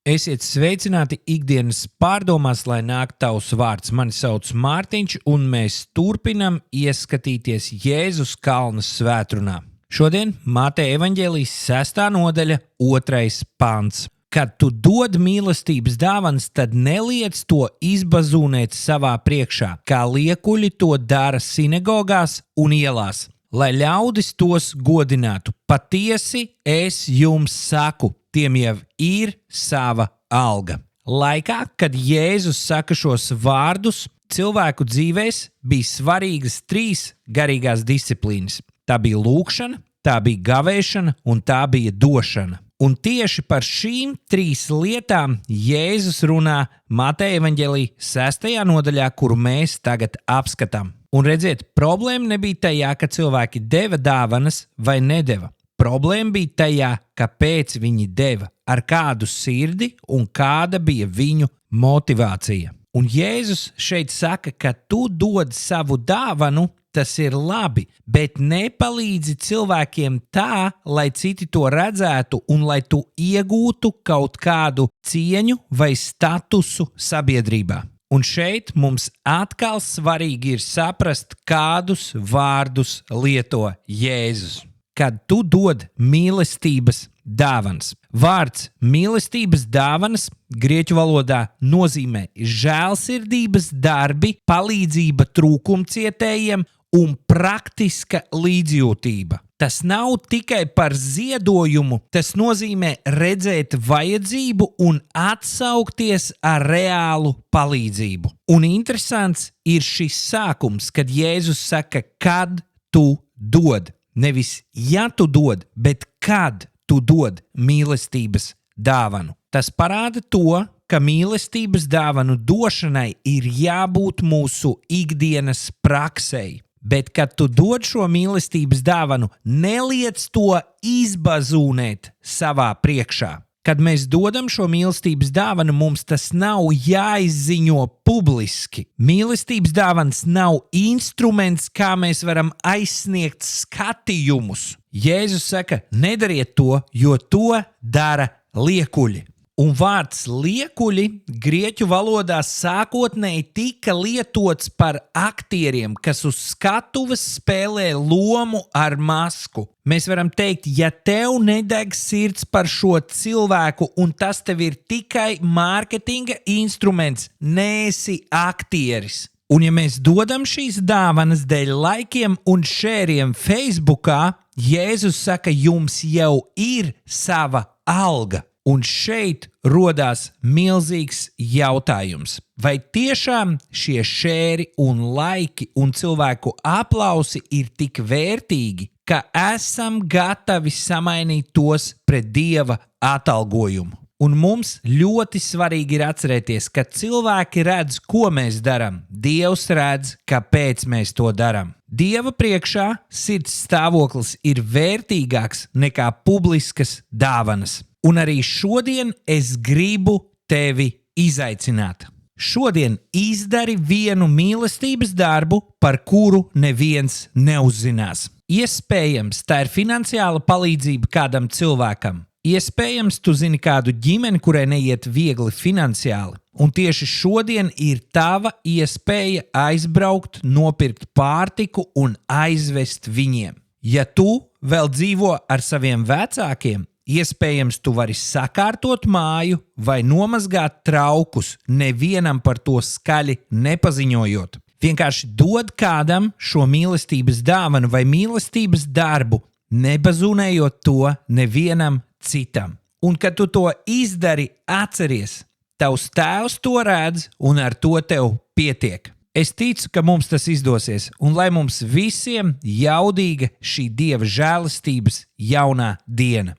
Esiet sveicināti ikdienas pārdomās, lai nāk tavs vārds. Mani sauc Mārtiņš, un mēs turpinam ieskatīties Jēzus kalna svētrunā. Šodien Mateja evaņģēlijas 6. nodaļa, 2. pants. Kad tu dod mīlestības dāvanas, tad neliec to izbazūnēt savā priekšā, kā liekuļi to dara sinagogās un ielās, lai ļaudis tos godinātu. Patiesi es jums saku, tiem jau ir sava alga. Laikā, kad Jēzus saka šos vārdus, cilvēku dzīvēs bija svarīgas 3 garīgās disciplīnas. Tā bija lūgšana, tā bija gavēšana un tā bija došana. Un tieši par šīm 3 lietām Jēzus runā Mateja evaņģēlija 6. nodaļā, kuru mēs tagad apskatām. Un redziet, problēma nebija tajā, ka cilvēki deva dāvanas vai nedeva. Problēma bija tajā, kāpēc viņi deva, ar kādu sirdi un kāda bija viņu motivācija. Un Jēzus šeit saka, ka tu dod savu dāvanu, tas ir labi, bet nepalīdzi cilvēkiem tā, lai citi to redzētu un lai tu iegūtu kaut kādu cieņu vai statusu sabiedrībā. Un šeit mums atkal svarīgi ir saprast, kādus vārdus lieto Jēzus. Kad tu dod mīlestības dāvanas. Vārds mīlestības dāvanas grieķu valodā nozīmē žēlsirdības darbi, palīdzība trūkumcietējiem un praktiska līdzjūtība. Tas nav tikai par ziedojumu, tas nozīmē redzēt vajadzību un atsaukties ar reālu palīdzību. Un interesants ir šis sākums, kad Jēzus saka, kad tu dod. Nevis ja tu dod, bet kad tu dod mīlestības dāvanu. Tas parāda to, ka mīlestības dāvanu došanai ir jābūt mūsu ikdienas praksei. Bet, kad tu dod šo mīlestības dāvanu, neliec to izbazūnēt savā priekšā. Kad mēs dodam šo mīlestības dāvanu, mums tas nav jāizziņo publiski. Mīlestības dāvans nav instruments, kā mēs varam aizsniegt skatījumus. Jēzus saka, nedariet to, jo to dara liekuļi. Un vārds liekuļi grieķu valodā sākotnēji tika lietots par aktieriem, kas uz skatuves spēlē lomu ar masku. Mēs varam teikt, ja tev nedeg sirds par šo cilvēku un tas tev ir tikai mārketinga instruments, neesi aktieris. Un ja mēs dodam šīs dāvanas dēļ laikiem un šēriem Facebookā, Jēzus saka, jums jau ir sava alga. Un šeit rodās milzīgs jautājums. Vai tiešām šie šēri un laiki un cilvēku aplausi ir tik vērtīgi, ka esam gatavi samainīt tos pret Dieva atalgojumu? Un mums ļoti svarīgi ir atcerēties, ka cilvēki redz, ko mēs darām. Dievs redz, kāpēc mēs to darām. Dieva priekšā sirds stāvoklis ir vērtīgāks nekā publiskas dāvanas. Un arī šodien es gribu tevi izaicināt. Šodien izdari vienu mīlestības darbu, par kuru neviens neuzzinās. Iespējams, tā ir finansiāla palīdzība kādam cilvēkam. Iespējams, tu zini kādu ģimeni, kurai neiet viegli finansiāli. Un tieši šodien ir tava iespēja aizbraukt, nopirkt pārtiku un aizvest viņiem. Ja tu vēl dzīvo ar saviem vecākiem, iespējams, tu vari sakārtot māju vai nomazgāt traukus, nevienam par to skaļi nepaziņojot. Vienkārši dod kādam šo mīlestības dāvanu vai mīlestības darbu, nebazūnējot to nevienam citam. Un, kad tu to izdari, atceries, tavs tēvs to redz un ar to tev pietiek. Es ticu, ka mums tas izdosies, un lai mums visiem jaudīga šī Dieva žēlastības jaunā diena.